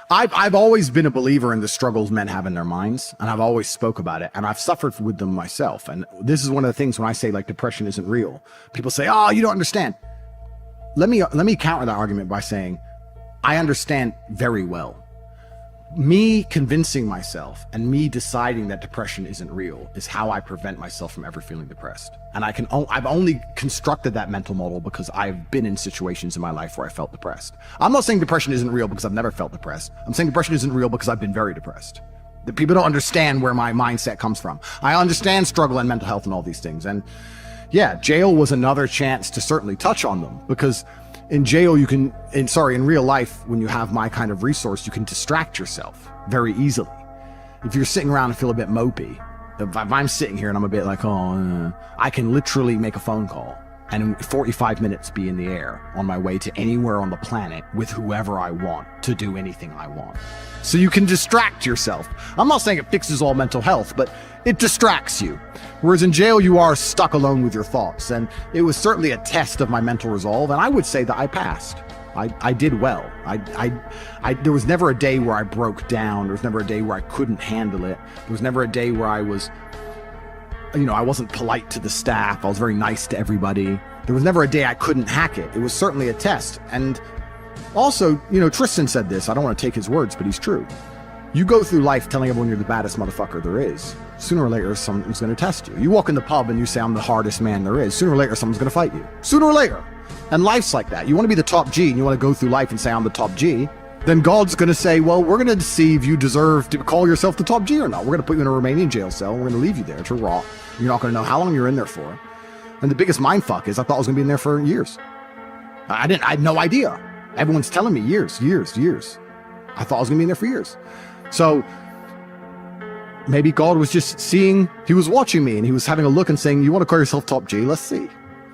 I've always been a believer in the struggles men have in their minds, and I've always spoke about it, and I've suffered with them myself. And this is one of the things when I say like depression isn't real, people say, oh, you don't understand. Let me counter that argument by saying I understand very well. Me convincing myself and me deciding that depression isn't real is how I prevent myself from ever feeling depressed. And I've only constructed that mental model because I've been in situations in my life where I felt depressed. I'm not saying depression isn't real because I've never felt depressed. I'm saying depression isn't real because I've been very depressed. The people don't understand where my mindset comes from. I understand struggle and mental health and all these things. And yeah, jail was another chance to certainly touch on them, because in jail, in real life, when you have my kind of resource, you can distract yourself very easily. If you're sitting around and feel a bit mopey, if I'm sitting here and I'm a bit like, I can literally make a phone call and in 45 minutes be in the air on my way to anywhere on the planet with whoever I want to do anything I want. So you can distract yourself. I'm not saying it fixes all mental health, but it distracts you. Whereas in jail, you are stuck alone with your thoughts. And it was certainly a test of my mental resolve. And I would say that I passed. I did well. There was never a day where I broke down. There was never a day where I couldn't handle it. There was never a day where I was, I wasn't polite to the staff. I was very nice to everybody. There was never a day I couldn't hack it. It was certainly a test. And also, Tristan said this. I don't want to take his words, but he's true. You go through life telling everyone you're the baddest motherfucker there is. Sooner or later, someone's going to test you. You walk in the pub and you say, I'm the hardest man there is. Sooner or later, someone's going to fight you. Sooner or later. And life's like that. You want to be the top G and you want to go through life and say, I'm the top G. Then God's going to say, well, we're going to see if you deserve to call yourself the top G or not. We're going to put you in a Romanian jail cell. And we're going to leave you there to rot. You're not going to know how long you're in there for. And the biggest mindfuck is I thought I was going to be in there for years. I had no idea. Everyone's telling me years. I thought I was going to be in there for years. So maybe God was just seeing, he was watching me and he was having a look and saying, you want to call yourself top G? Let's see.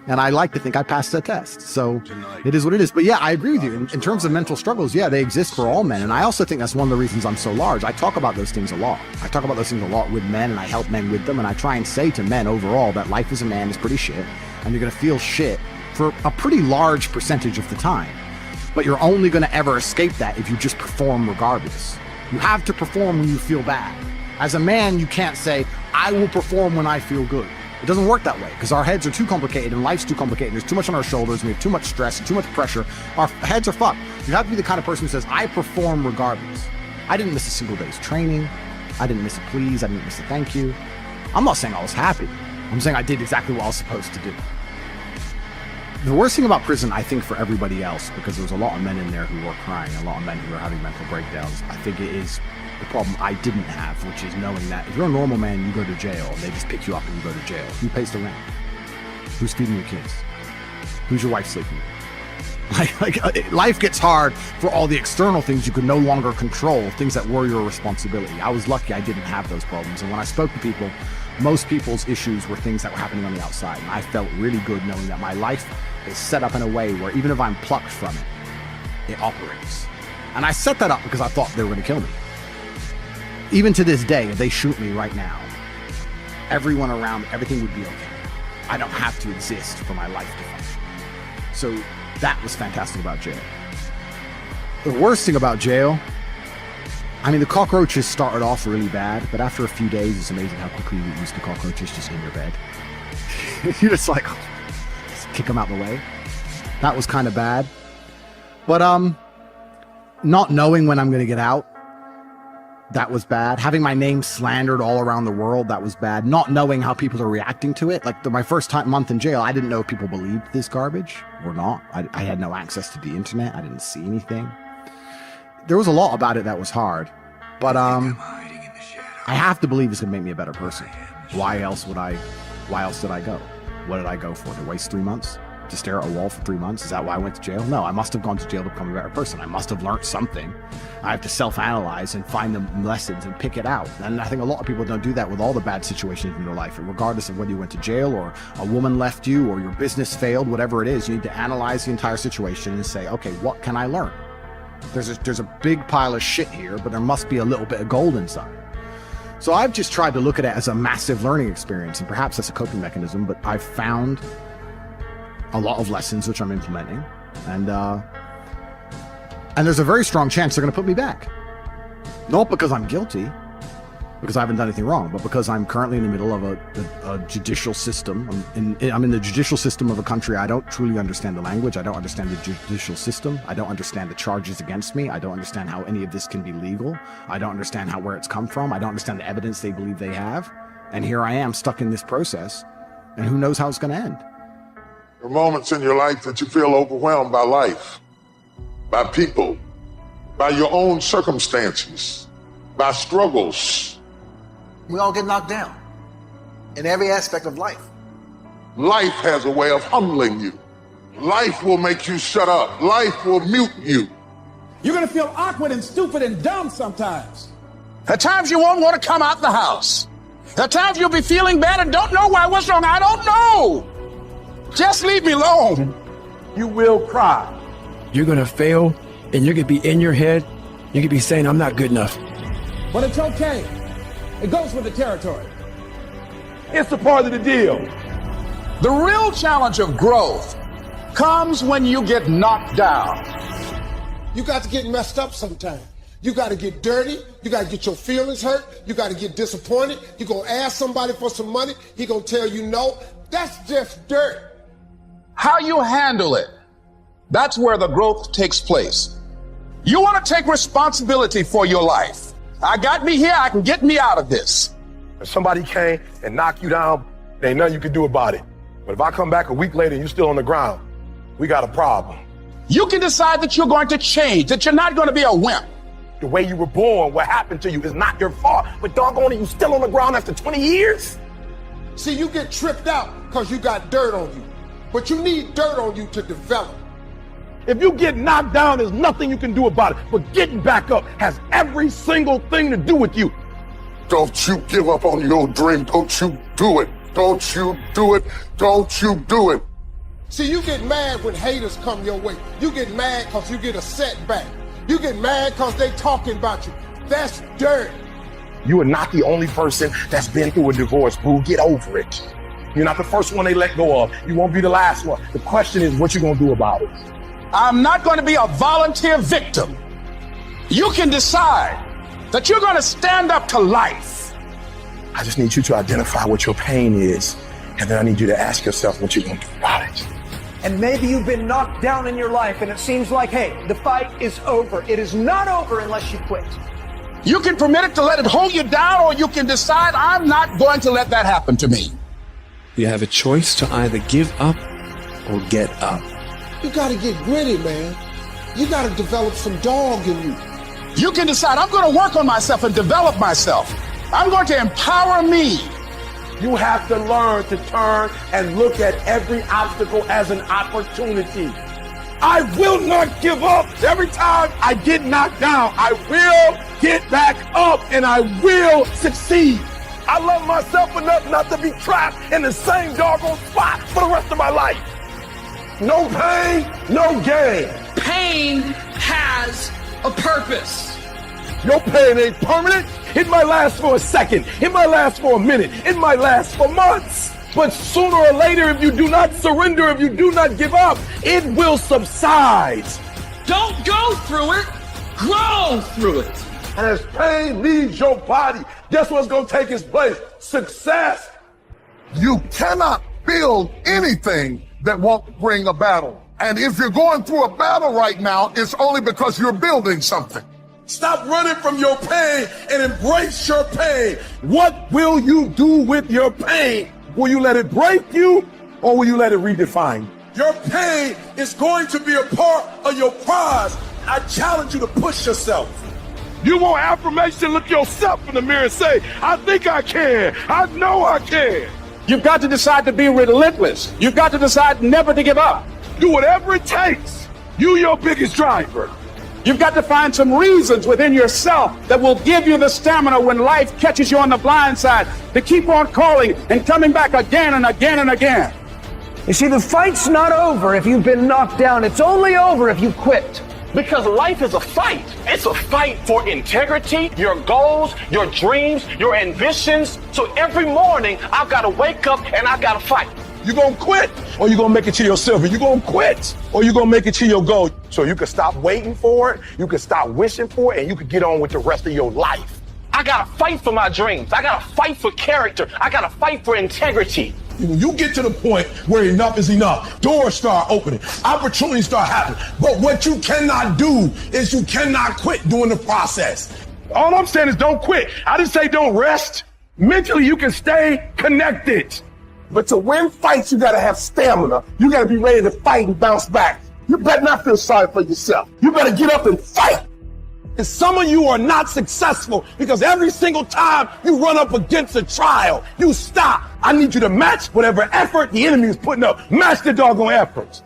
And I like to think I passed that test. So it is what it is. But yeah, I agree with you. In terms of mental struggles, yeah, they exist for all men. And I also think that's one of the reasons I'm so large. I talk about those things a lot. I talk about those things a lot with men, and I help men with them. And I try and say to men overall that life as a man is pretty shit. And you're going to feel shit for a pretty large percentage of the time. But you're only going to ever escape that if you just perform regardless. You have to perform when you feel bad. As a man, you can't say, I will perform when I feel good. It doesn't work that way because our heads are too complicated and life's too complicated. There's too much on our shoulders and we have too much stress and too much pressure. Our heads are fucked. You have to be the kind of person who says, I perform regardless. I didn't miss a single day's training. I didn't miss a please. I didn't miss a thank you. I'm not saying I was happy. I'm saying I did exactly what I was supposed to do. The worst thing about prison, I think, for everybody else, because there's a lot of men in there who are crying, a lot of men who are having mental breakdowns, I think it is the problem I didn't have, which is knowing that if you're a normal man, you go to jail, and they just pick you up and you go to jail. Who pays the rent? Who's feeding your kids? Who's your wife sleeping with? Life gets hard for all the external things you could no longer control, things that were your responsibility. I was lucky I didn't have those problems, and when I spoke to people, most people's issues were things that were happening on the outside, and I felt really good knowing that my life is set up in a way where even if I'm plucked from it, it operates. And I set that up because I thought they were going to kill me. Even to this day, if they shoot me right now, everyone around, everything would be okay. I don't have to exist for my life to function. So that was fantastic about jail. The worst thing about jail, I mean, the cockroaches started off really bad, but after a few days, it's amazing how quickly you get used to cockroaches just in your bed. You're just like, just kick them out the way. That was kind of bad. But not knowing when I'm going to get out, that was bad. Having my name slandered all around the world, that was bad. Not knowing how people are reacting to it. Like my first month in jail, I didn't know if people believed this garbage or not. I had no access to the internet. I didn't see anything. There was a lot about it that was hard. But I have to believe it's going to make me a better person. Why else did I go? What did I go for? To waste 3 months? To stare at a wall for 3 months? Is that why I went to jail? No, I must have gone to jail to become a better person. I must have learned something. I have to self-analyze and find the lessons and pick it out. And I think a lot of people don't do that with all the bad situations in their life. Regardless of whether you went to jail or a woman left you or your business failed, whatever it is, you need to analyze the entire situation and say, okay, what can I learn? There's a big pile of shit here, but there must be a little bit of gold inside. So I've just tried to look at it as a massive learning experience, and perhaps that's a coping mechanism, but I've found a lot of lessons which I'm implementing, and there's a very strong chance they're going to put me back. Not because I'm guilty, because I haven't done anything wrong, but because I'm currently in the middle of a judicial system. I'm in the judicial system of a country. I don't truly understand the language. I don't understand the judicial system. I don't understand the charges against me. I don't understand how any of this can be legal. I don't understand where it's come from. I don't understand the evidence they believe they have. And here I am stuck in this process, and who knows how it's going to end. There are moments in your life that you feel overwhelmed by life, by people, by your own circumstances, by struggles. We all get knocked down in every aspect of life. Life has a way of humbling you. Life will make you shut up. Life will mute you. You're gonna feel awkward and stupid and dumb sometimes. At times you won't want to come out the house. At times you'll be feeling bad and don't know why. What's wrong? I don't know. Just leave me alone. You will cry. You're gonna fail, and you're gonna be in your head. You're gonna be saying, I'm not good enough. But it's okay. It goes with the territory. It's a part of the deal. The real challenge of growth comes when you get knocked down. You got to get messed up sometime. You got to get dirty. You got to get your feelings hurt. You got to get disappointed. You're going to ask somebody for some money. He going to tell you no. That's just dirt. How you handle it, that's where the growth takes place. You want to take responsibility for your life. I got me here, I can get me out of this. If somebody came and knocked you down, there ain't nothing you can do about it. But if I come back a week later and you're still on the ground, we got a problem. You can decide that you're going to change, that you're not going to be a wimp. The way you were born, what happened to you is not your fault. But doggone it, you still on the ground after 20 years? See, you get tripped out because you got dirt on you. But you need dirt on you to develop. If you get knocked down, there's nothing you can do about it. But getting back up has every single thing to do with you. Don't you give up on your dream. Don't you do it. Don't you do it. Don't you do it. See, you get mad when haters come your way. You get mad because you get a setback. You get mad because they talking about you. That's dirt. You are not the only person that's been through a divorce, boo. Get over it. You're not the first one they let go of. You won't be the last one. The question is, what you gonna do about it? I'm not going to be a volunteer victim. You can decide that you're going to stand up to life. I just need you to identify what your pain is, and then I need you to ask yourself what you're gonna do about it. And maybe you've been knocked down in your life and it seems like, hey, the fight is over. It is not over unless you quit. You can permit it to let it hold you down, or you can decide, I'm not going to let that happen to me. You have a choice to either give up or get up. You got to get gritty, man. You got to develop some dog in you. You can decide, I'm going to work on myself and develop myself. I'm going to empower me. You have to learn to turn and look at every obstacle as an opportunity. I will not give up. Every time I get knocked down, I will get back up and I will succeed. I love myself enough not to be trapped in the same doggone spot for the rest of my life. No pain, no gain. Pain has a purpose. Your pain ain't permanent. It might last for a second. It might last for a minute. It might last for months. But sooner or later, if you do not surrender, if you do not give up, it will subside. Don't go through it, grow through it. And as pain leaves your body, guess what's going to take its place? Success. You cannot build anything that won't bring a battle. And if you're going through a battle right now, it's only because you're building something. Stop running from your pain and embrace your pain. What will you do with your pain? Will you let it break you, or will you let it redefine you? Your pain is going to be a part of your prize. I challenge you to push yourself. You want affirmation? Look yourself in the mirror and say, I think I can. I know I can. You've got to decide to be relentless. You've got to decide never to give up. Do whatever it takes. You your biggest driver. You've got to find some reasons within yourself that will give you the stamina when life catches you on the blind side to keep on calling and coming back again and again and again. You see, the fight's not over if you've been knocked down. It's only over if you quit. Because life is a fight. It's a fight for integrity, your goals, your dreams, your ambitions. So every morning, I've got to wake up and I've got to fight. You gonna quit or you gonna make it to your silver? You gonna quit or you gonna make it to your goal? So you can stop waiting for it, you can stop wishing for it, and you can get on with the rest of your life. I gotta fight for my dreams. I gotta fight for character. I gotta fight for integrity. When you get to the point where enough is enough, doors start opening, opportunities start happening. But what you cannot do is you cannot quit during the process. All I'm saying is don't quit. I didn't say don't rest. Mentally, you can stay connected. But to win fights, you gotta have stamina. You gotta be ready to fight and bounce back. You better not feel sorry for yourself. You better get up and fight. And some of you are not successful because every single time you run up against a trial, you stop. I need you to match whatever effort the enemy is putting up. Match the doggone efforts.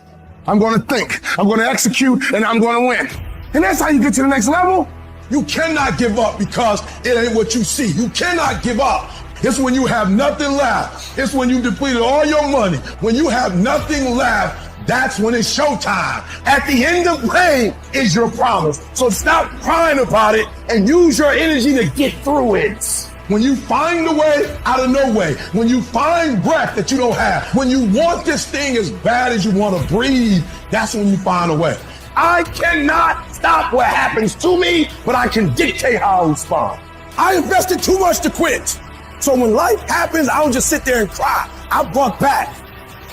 I'm going to think, I'm going to execute, and I'm going to win. And that's how you get to the next level. You cannot give up because it ain't what you see. You cannot give up. It's when you have nothing left. It's when you depleted all your money. When you have nothing left, that's when it's showtime. At the end of rain is your promise. So stop crying about it and use your energy to get through it. When you find a way out of no way, when you find breath that you don't have, when you want this thing as bad as you want to breathe, that's when you find a way. I cannot stop what happens to me, but I can dictate how I respond. I invested too much to quit. So when life happens, I don't just sit there and cry. I buck back.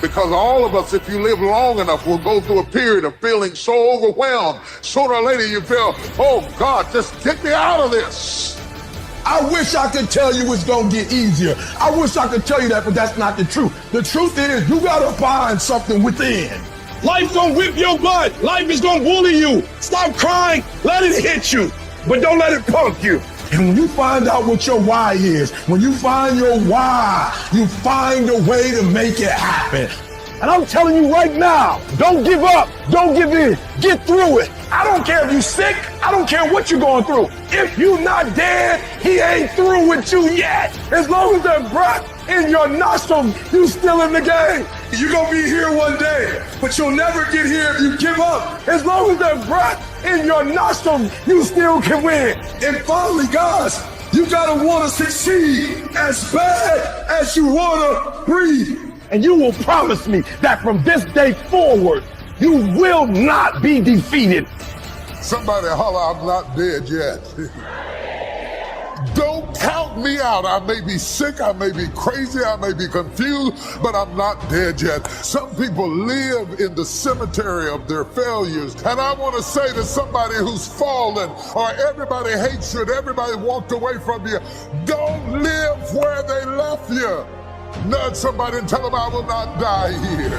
Because all of us, if you live long enough, will go through a period of feeling so overwhelmed. Sooner or later you feel, oh God, just get me out of this. I wish I could tell you it's gonna get easier. I wish I could tell you that, but that's not the truth. The truth is you gotta find something within. Life's gonna whip your butt. Life is gonna bully you. Stop crying, let it hit you, but don't let it punk you. And when you find out what your why is, when you find your why, you find a way to make it happen. And I'm telling you right now, don't give up, don't give in, get through it. I don't care if you're sick, I don't care what you're going through. If you're not dead, he ain't through with you yet. As long as there's breath in your nostrils, you still in the game. You're gonna be here one day, but you'll never get here if you give up. As long as there's breath in your nostrils, you still can win. And finally, guys, you gotta wanna succeed as bad as you wanna breathe. And you will promise me that from this day forward, you will not be defeated. Somebody holler, I'm not dead yet. Don't count me out. I may be sick, I may be crazy, I may be confused, but I'm not dead yet. Some people live in the cemetery of their failures. And I want to say to somebody who's fallen, or everybody hates you, and everybody walked away from you, don't live where they left you. Nudge somebody and tell them I will not die here.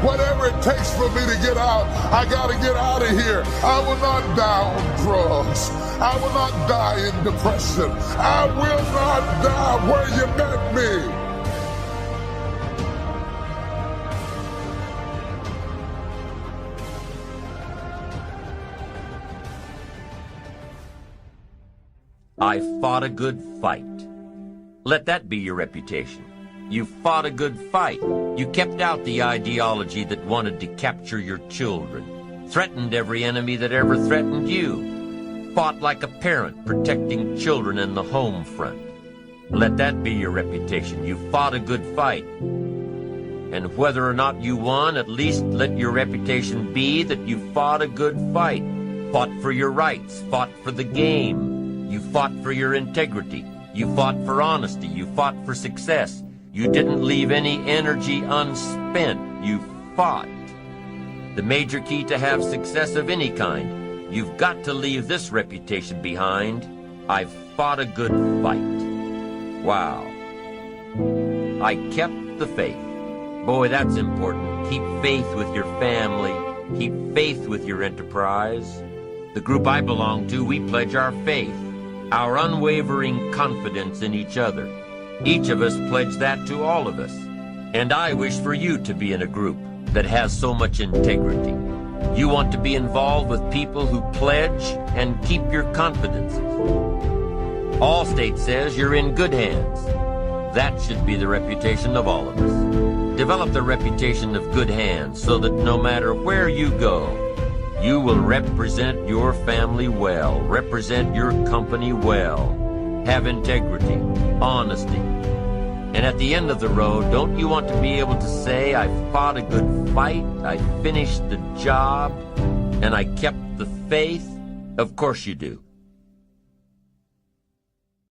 Whatever it takes for me to get out, I gotta get out of here. I will not die on drugs. I will not die in depression. I will not die where you met me. I fought a good fight. Let that be your reputation. You fought a good fight. You kept out the ideology that wanted to capture your children, threatened every enemy that ever threatened you, fought like a parent protecting children in the home front. Let that be your reputation. You fought a good fight. And whether or not you won, at least let your reputation be that you fought a good fight, fought for your rights, fought for the game. You fought for your integrity. You fought for honesty. You fought for success. You didn't leave any energy unspent. You fought. The major key to have success of any kind, you've got to leave this reputation behind. I've fought a good fight. Wow. I kept the faith. Boy, that's important. Keep faith with your family. Keep faith with your enterprise. The group I belong to, we pledge our faith, our unwavering confidence in each other. Each of us pledge that to all of us. And I wish for you to be in a group that has so much integrity. You want to be involved with people who pledge and keep your confidences. Allstate says you're in good hands. That should be the reputation of all of us. Develop the reputation of good hands so that no matter where you go, you will represent your family well, represent your company well, have integrity, honesty, And at the end of the road, don't you want to be able to say, I fought a good fight, I finished the job, and I kept the faith? Of course you do.